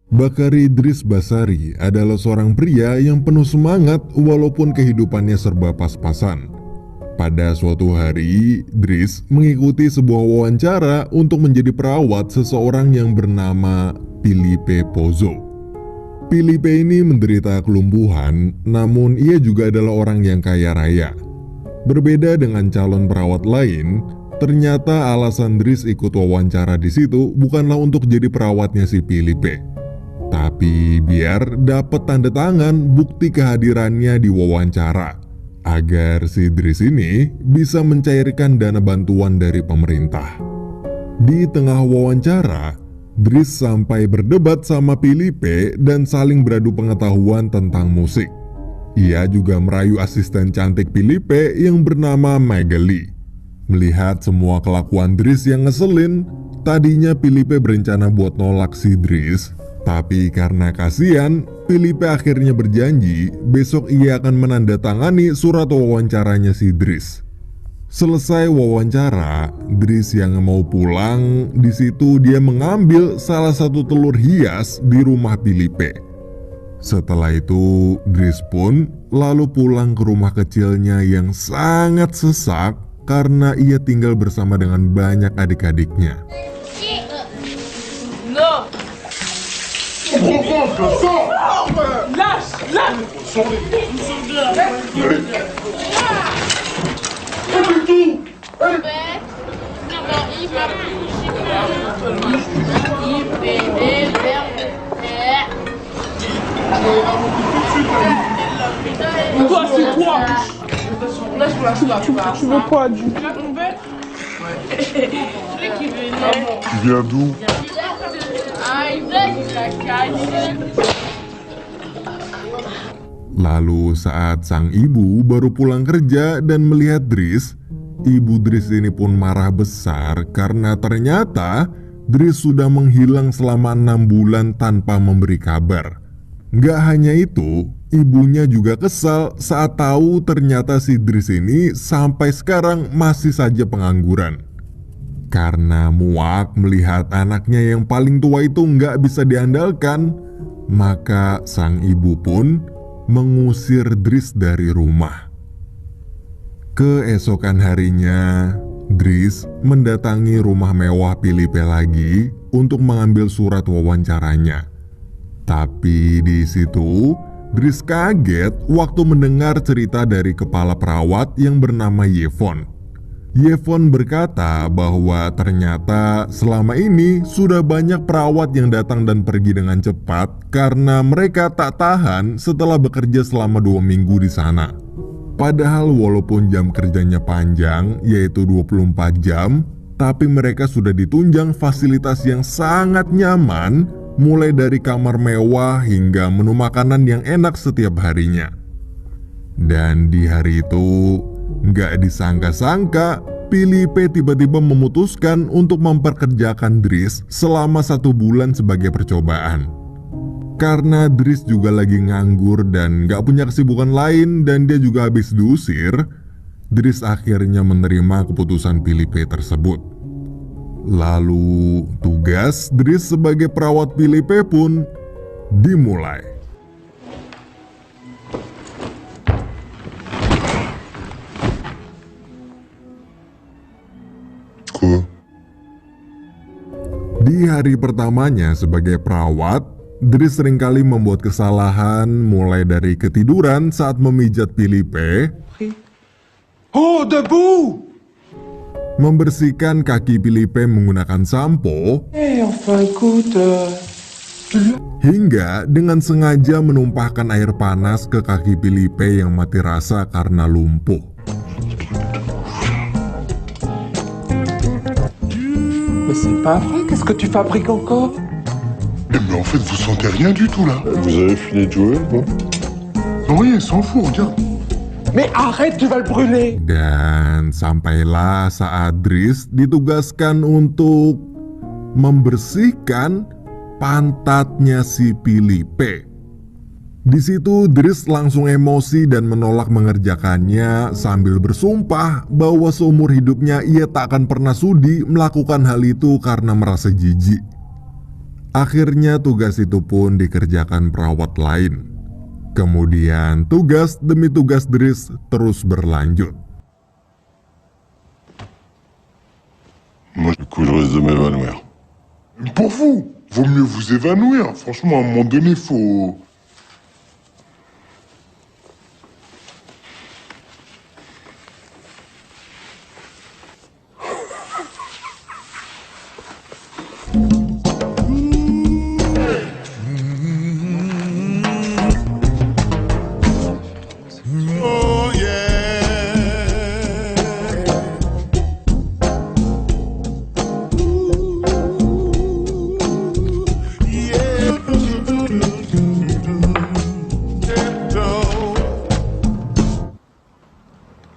Bakari Dris Basari adalah seorang pria yang penuh semangat walaupun kehidupannya serba pas-pasan. Pada suatu hari, Dris mengikuti sebuah wawancara untuk menjadi perawat seseorang yang bernama Filipe Pozzo. Filipe ini menderita kelumpuhan, namun ia juga adalah orang yang kaya raya. Berbeda dengan calon perawat lain, ternyata alasan Dris ikut wawancara di situ bukanlah untuk jadi perawatnya si Filipe, tapi biar dapat tanda tangan bukti kehadirannya di wawancara, agar si Dris ini bisa mencairkan dana bantuan dari pemerintah. Di tengah wawancara, Dris sampai berdebat sama Filipe dan saling beradu pengetahuan tentang musik. Ia juga merayu asisten cantik Filipe yang bernama Magali. Melihat semua kelakuan Dris yang ngeselin, tadinya Filipe berencana buat nolak si Dris. Tapi karena kasihan, Filipe akhirnya berjanji besok ia akan menandatangani surat wawancaranya si Dris. Selesai wawancara, Dris yang mau pulang, di situ dia mengambil salah satu telur hias di rumah Filipe. Setelah itu, Dris pun lalu pulang ke rumah kecilnya yang sangat sesak karena ia tinggal bersama dengan banyak adik-adiknya. No. Toi, c'est quoi? Tu veux quoi, du? Tu viens d'où? Lalu saat sang ibu baru pulang kerja dan melihat Dris, ibu Dris ini pun marah besar karena ternyata Dris sudah menghilang selama 6 bulan tanpa memberi kabar. Gak hanya itu, ibunya juga kesal saat tahu ternyata si Dris ini sampai sekarang masih saja pengangguran. Karena muak melihat anaknya yang paling tua itu nggak bisa diandalkan, maka sang ibu pun mengusir Dris dari rumah. Keesokan harinya, Dris mendatangi rumah mewah Filipe lagi untuk mengambil surat wawancaranya. Tapi di situ, Dris kaget waktu mendengar cerita dari kepala perawat yang bernama Yevon. Yevon berkata bahwa ternyata selama ini sudah banyak perawat yang datang dan pergi dengan cepat karena mereka tak tahan setelah bekerja selama 2 minggu di sana. Padahal walaupun jam kerjanya panjang, yaitu 24 jam, tapi mereka sudah ditunjang fasilitas yang sangat nyaman, mulai dari kamar mewah hingga menu makanan yang enak setiap harinya. Dan di hari itu, nggak disangka-sangka, Filipe tiba-tiba memutuskan untuk memperkerjakan Dris selama 1 bulan sebagai percobaan. Karena Dris juga lagi nganggur dan nggak punya kesibukan lain dan dia juga habis diusir, Dris akhirnya menerima keputusan Filipe tersebut. Lalu tugas Dris sebagai perawat Filipe pun dimulai. Di hari pertamanya sebagai perawat, Dris seringkali membuat kesalahan mulai dari ketiduran saat memijat Filipe, Oh, debout! membersihkan kaki Filipe menggunakan sampo, Enfin, écoute, hingga dengan sengaja menumpahkan air panas ke kaki Filipe yang mati rasa karena lumpuh. Mais c'est pas vrai, qu'est-ce que tu fabriques encore? Mais en fait, vous sentez rien du tout là. Vous avez fini de jouer, bon? Oui, elle s'en fout, regarde. Mais arrête, tu vas le brûler! Dan sampailah saat Dris ditugaskan untuk membersihkan pantatnya si Filipe. Di situ Dris langsung emosi dan menolak mengerjakannya sambil bersumpah bahwa seumur hidupnya ia tak akan pernah sudi melakukan hal itu karena merasa jijik. Akhirnya tugas itu pun dikerjakan perawat lain. Kemudian tugas demi tugas Dries terus berlanjut. Moi, du coup, je risque de m'évanouir. Pour vous, vaut mieux vous évanouir. Franchement, à un moment donné, faut... Oh yeah.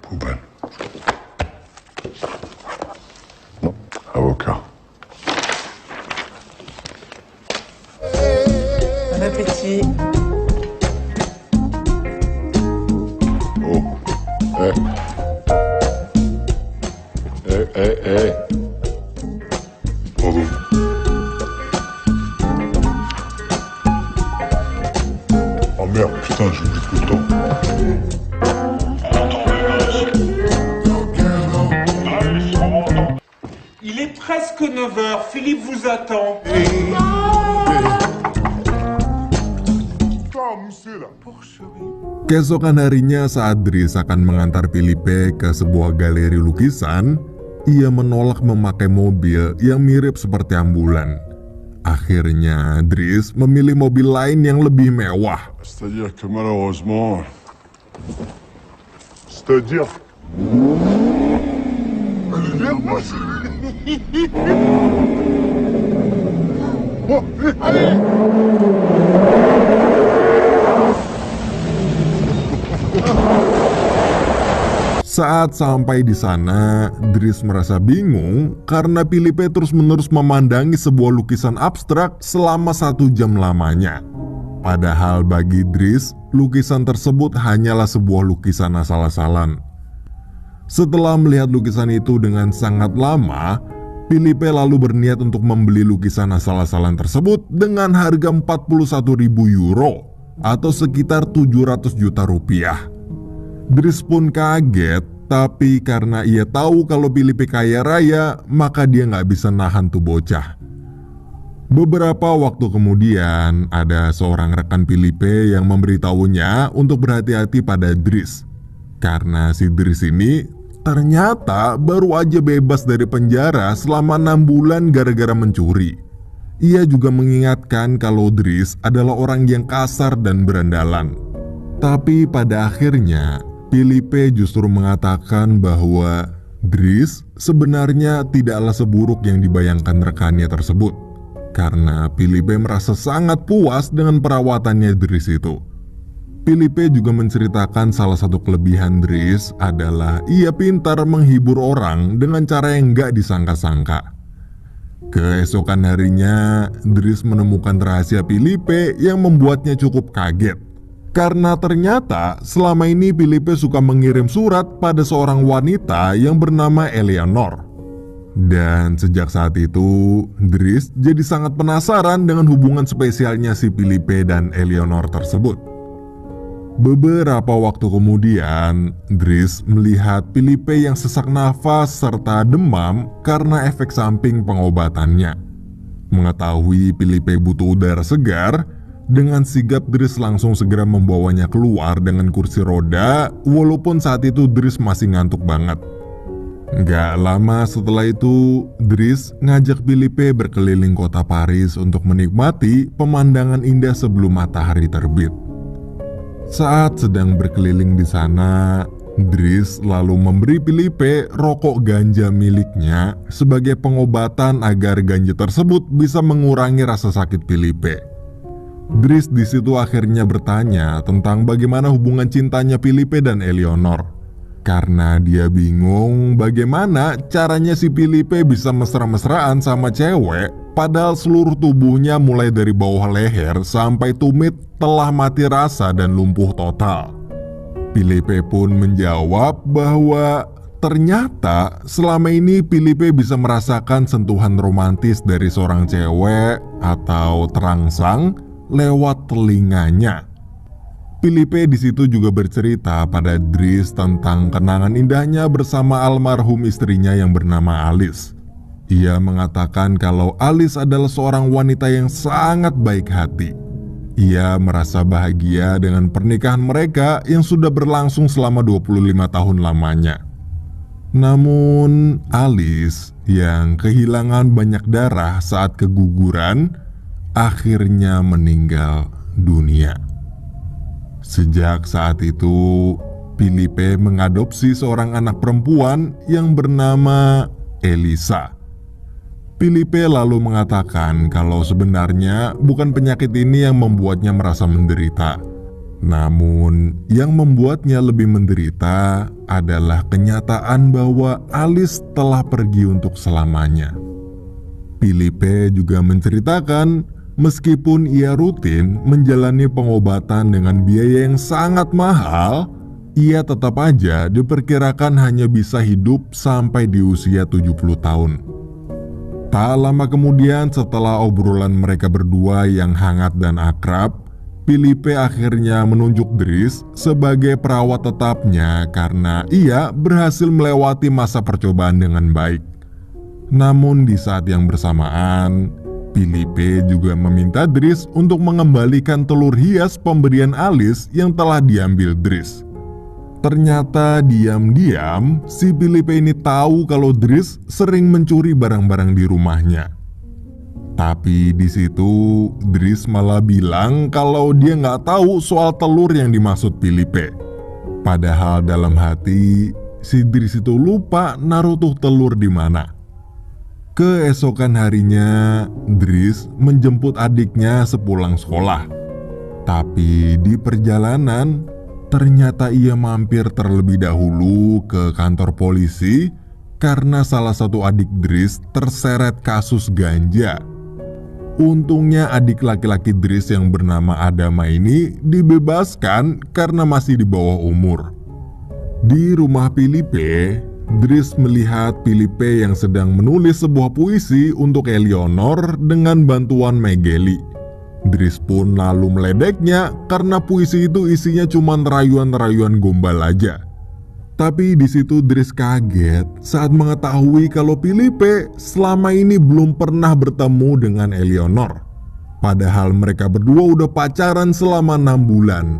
Poubelle. Non, avocat. Bon appétit. Oh. Pardon. Oh merde, putain, j'oublie tout le temps. Il est presque 9 h. Philippe vous attend. Keesokan harinya saat Dries akan mengantar Philippe ke sebuah galeri lukisan, ia menolak memakai mobil yang mirip seperti ambulan. Akhirnya Dries memilih mobil lain yang lebih mewah. C'est-à-dire que malheureusement... C'est-à-dire... Saat sampai di sana, Dries merasa bingung karena Philippe terus-menerus memandangi sebuah lukisan abstrak selama 1 jam lamanya. Padahal bagi Dries, lukisan tersebut hanyalah sebuah lukisan asal-asalan. Setelah melihat lukisan itu dengan sangat lama, Philippe lalu berniat untuk membeli lukisan asal-asalan tersebut dengan harga 41.000 euro atau sekitar 700 juta rupiah. Dries pun kaget, tapi karena ia tahu kalau Philippe kaya raya, maka dia nggak bisa nahan tuh bocah. Beberapa waktu kemudian, ada seorang rekan Philippe yang memberitahunya untuk berhati-hati pada Dries. Karena si Dries ini ternyata baru aja bebas dari penjara selama 6 bulan gara-gara mencuri. Ia juga mengingatkan kalau Dries adalah orang yang kasar dan berandalan. Tapi pada akhirnya, Philippe justru mengatakan bahwa Dries sebenarnya tidaklah seburuk yang dibayangkan rekannya tersebut. Karena Philippe merasa sangat puas dengan perawatannya Dries itu. Philippe juga menceritakan salah satu kelebihan Dries adalah ia pintar menghibur orang dengan cara yang gak disangka-sangka. Keesokan harinya, Dries menemukan rahasia Philippe yang membuatnya cukup kaget. Karena ternyata selama ini Philippe suka mengirim surat pada seorang wanita yang bernama Eleanor. Dan sejak saat itu, Dries jadi sangat penasaran dengan hubungan spesialnya si Philippe dan Eleanor tersebut. Beberapa waktu kemudian, Dries melihat Philippe yang sesak nafas serta demam karena efek samping pengobatannya. Mengetahui Philippe butuh udara segar, dengan sigap Dries langsung segera membawanya keluar dengan kursi roda, walaupun saat itu Dries masih ngantuk banget. Gak lama setelah itu, Dries ngajak Philippe berkeliling kota Paris untuk menikmati pemandangan indah sebelum matahari terbit. Saat sedang berkeliling di sana, Dries lalu memberi Philippe rokok ganja miliknya sebagai pengobatan agar ganja tersebut bisa mengurangi rasa sakit Philippe. Dries di situ akhirnya bertanya tentang bagaimana hubungan cintanya Philippe dan Eleanor. Karena dia bingung bagaimana caranya si Philippe bisa mesra-mesraan sama cewek, padahal seluruh tubuhnya mulai dari bawah leher sampai tumit telah mati rasa dan lumpuh total. Philippe pun menjawab bahwa ternyata selama ini Filipe bisa merasakan sentuhan romantis dari seorang cewek atau terangsang lewat telinganya. Filipe di situ juga bercerita pada Dries tentang kenangan indahnya bersama almarhum istrinya yang bernama Alice. Ia mengatakan kalau Alice adalah seorang wanita yang sangat baik hati. Ia merasa bahagia dengan pernikahan mereka yang sudah berlangsung selama 25 tahun lamanya. Namun Alice yang kehilangan banyak darah saat keguguran akhirnya meninggal dunia. Sejak saat itu, Filipe mengadopsi seorang anak perempuan yang bernama Elisa. Filipe lalu mengatakan kalau sebenarnya bukan penyakit ini yang membuatnya merasa menderita. Namun, yang membuatnya lebih menderita adalah kenyataan bahwa Alice telah pergi untuk selamanya. Filipe juga menceritakan meskipun ia rutin menjalani pengobatan dengan biaya yang sangat mahal, ia tetap aja diperkirakan hanya bisa hidup sampai di usia 70 tahun. Tak lama kemudian setelah obrolan mereka berdua yang hangat dan akrab, Filipe akhirnya menunjuk Dries sebagai perawat tetapnya karena ia berhasil melewati masa percobaan dengan baik. Namun di saat yang bersamaan, Filipe juga meminta Dries untuk mengembalikan telur hias pemberian Alice yang telah diambil Dries. Ternyata diam-diam si Filipe ini tahu kalau Dries sering mencuri barang-barang di rumahnya. Tapi di situ Dries malah bilang kalau dia nggak tahu soal telur yang dimaksud Filipe. Padahal dalam hati si Dries itu lupa naruh tuh telur di mana. Keesokan harinya Dries menjemput adiknya sepulang sekolah. Tapi di perjalanan ternyata ia mampir terlebih dahulu ke kantor polisi karena salah satu adik Dries terseret kasus ganja. Untungnya adik laki-laki Dries yang bernama Adama ini dibebaskan karena masih di bawah umur. Di rumah Filipe, Dries melihat Filipe yang sedang menulis sebuah puisi untuk Eleanor dengan bantuan Megeli. Dries pun lalu meledeknya karena puisi itu isinya cuma rayuan-rayuan gombal aja. Tapi di situ Dries kaget saat mengetahui kalau Filipe selama ini belum pernah bertemu dengan Eleanor. Padahal mereka berdua udah pacaran selama 6 bulan.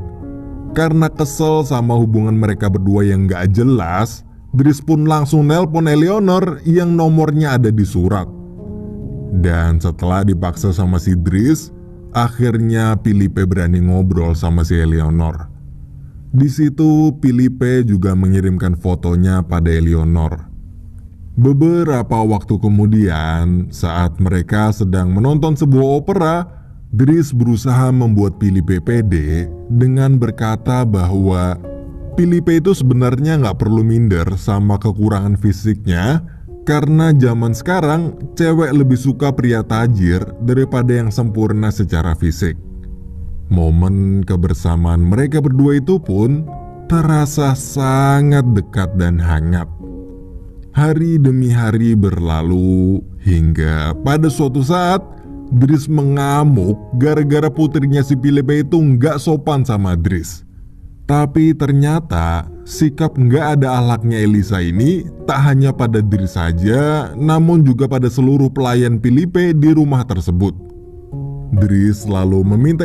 Karena kesel sama hubungan mereka berdua yang gak jelas, Dries pun langsung nelpon Eleanor yang nomornya ada di surat. Dan setelah dipaksa sama si Dries, akhirnya Filipe berani ngobrol sama si Eleanor. Di situ Filipe juga mengirimkan fotonya pada Eleanor. Beberapa waktu kemudian, saat mereka sedang menonton sebuah opera, Dries berusaha membuat Filipe pede dengan berkata bahwa Filipe itu sebenarnya nggak perlu minder sama kekurangan fisiknya, karena zaman sekarang cewek lebih suka pria tajir daripada yang sempurna secara fisik. Momen kebersamaan mereka berdua itu pun terasa sangat dekat dan hangat. Hari demi hari berlalu hingga pada suatu saat Dries mengamuk gara-gara putrinya si Filipe itu nggak sopan sama Dries. Tapi ternyata sikap nggak ada akhlaknya Elisa ini tak hanya pada Dries saja, namun juga pada seluruh pelayan Filipe di rumah tersebut. Dries lalu meminta